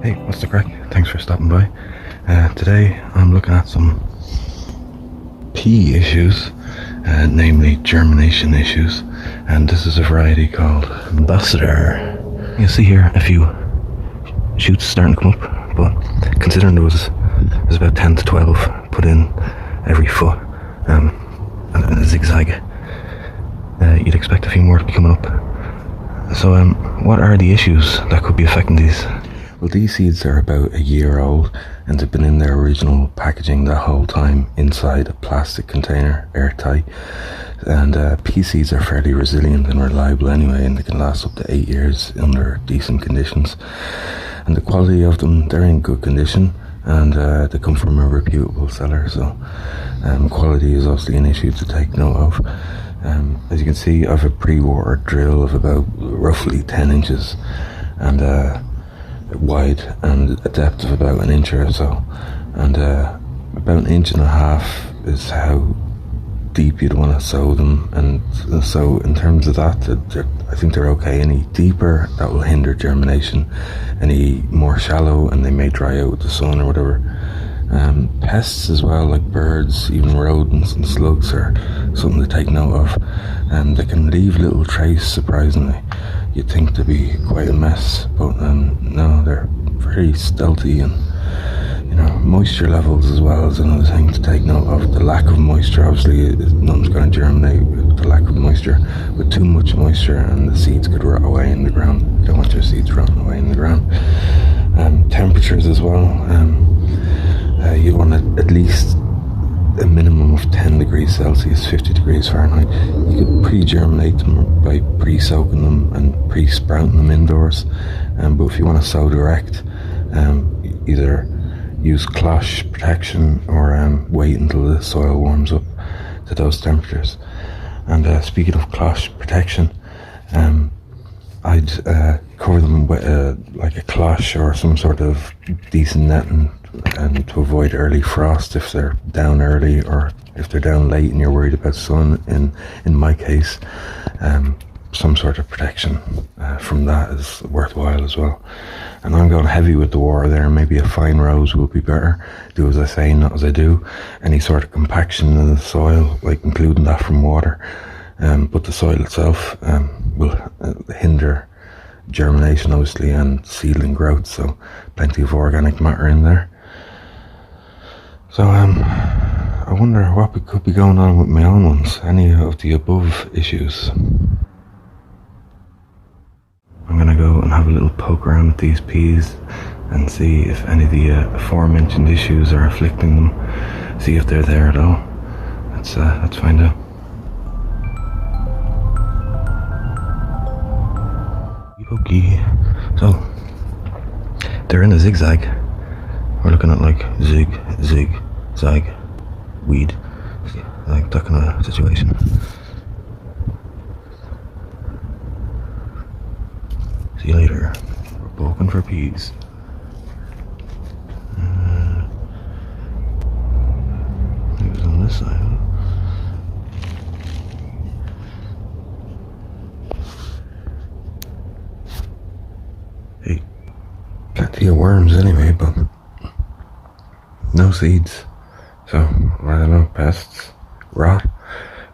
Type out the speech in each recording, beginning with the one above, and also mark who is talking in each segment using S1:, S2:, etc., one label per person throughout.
S1: Hey, what's the crack? Thanks for stopping by. Today I'm looking at some pea issues, namely germination issues, and this is a variety called Ambassador. You see here a few shoots starting to come up, but considering there's about 10 to 12 put in every foot, and a zigzag, you'd expect a few more to be coming up. So what are the issues that could be affecting these? Well, these seeds are about a year old and they've been in their original packaging the whole time inside a plastic container, airtight. And pea seeds are fairly resilient and reliable anyway, and they can last up to 8 years under decent conditions. And the quality of them, they're in good condition, and they come from a reputable seller, so quality is obviously an issue to take note of. As you can see, I have a pre-watered drill of about roughly 10 inches and wide, and a depth of about 1 inch or so, and about 1.5 inches is how deep you'd want to sow them. And so in terms of that, I think they're okay. Any deeper, that will hinder germination. Any more shallow, and they may dry out with the sun or whatever. Pests as well, like birds, even rodents and slugs, are something to take note of, and they can leave little trace, surprisingly. You'd think they'd be quite a mess, but no, they're very stealthy. And moisture levels as well is another thing to take note of. The lack of moisture, obviously, nothing's going to germinate with the lack of moisture. With too much moisture, and the seeds could rot away in the ground. You don't want your seeds rotting away in the ground. Temperatures as well. You want at least a minimum of 10 degrees Celsius, 50 degrees Fahrenheit. You could pre-germinate them by pre-soaking them and pre-sprouting them indoors. But if you want to sow direct, either use cloche protection or wait until the soil warms up to those temperatures. And speaking of cloche protection, I'd cover them with like a cloche or some sort of decent netting, and to avoid early frost if they're down early, or if they're down late and you're worried about sun. In my case, some sort of protection from that is worthwhile as well. And I'm going heavy with the water there. Maybe a fine rose will be better. Do as I say, not as I do. Any sort of compaction in the soil, like including that from water, but the soil itself will hinder germination, obviously, and seedling growth. So plenty of organic matter in there. So I wonder what could be going on with my own ones. Any of the above issues. I'm going to go and have a little poke around with these peas and see if any of the aforementioned issues are afflicting them. See if they're there at all. Let's find out. Okay, so they're in a zigzag. We're looking at like zag, weed, like that kind of situation. See you later. We're poking for peas. It was on this side. Hey, plenty of worms anyway, but no seeds. So, I don't know, pests, rot,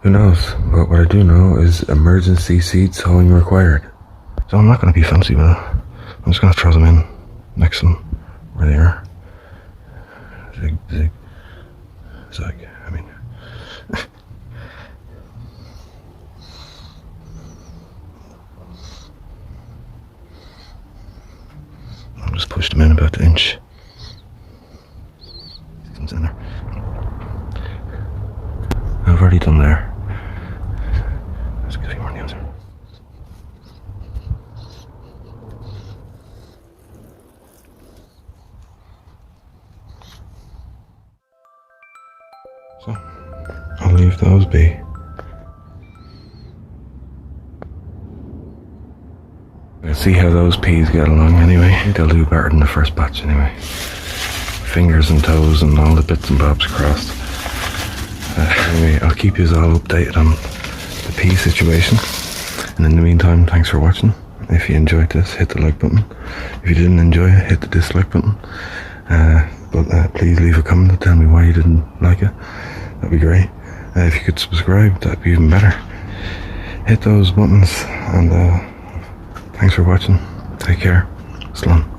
S1: who knows. But what I do know is emergency seed sowing required. So I'm not going to be fancy with it. I'm just going to throw them in next to them where they are. Zag. I mean, I'll just push them in about 1 inch. Comes in there. I've already done there. Let's get a few more nails there. So, I'll leave those be. Let's see how those peas get along anyway. I think they'll do better than the first batch anyway. Fingers and toes and all the bits and bobs crossed. Anyway, I'll keep you all updated on the pea situation. And in the meantime, thanks for watching. If you enjoyed this, hit the like button. If you didn't enjoy it, hit the dislike button. But please leave a comment to tell me why you didn't like it. That'd be great. If you could subscribe, that'd be even better. Hit those buttons, and thanks for watching. Take care. Slán.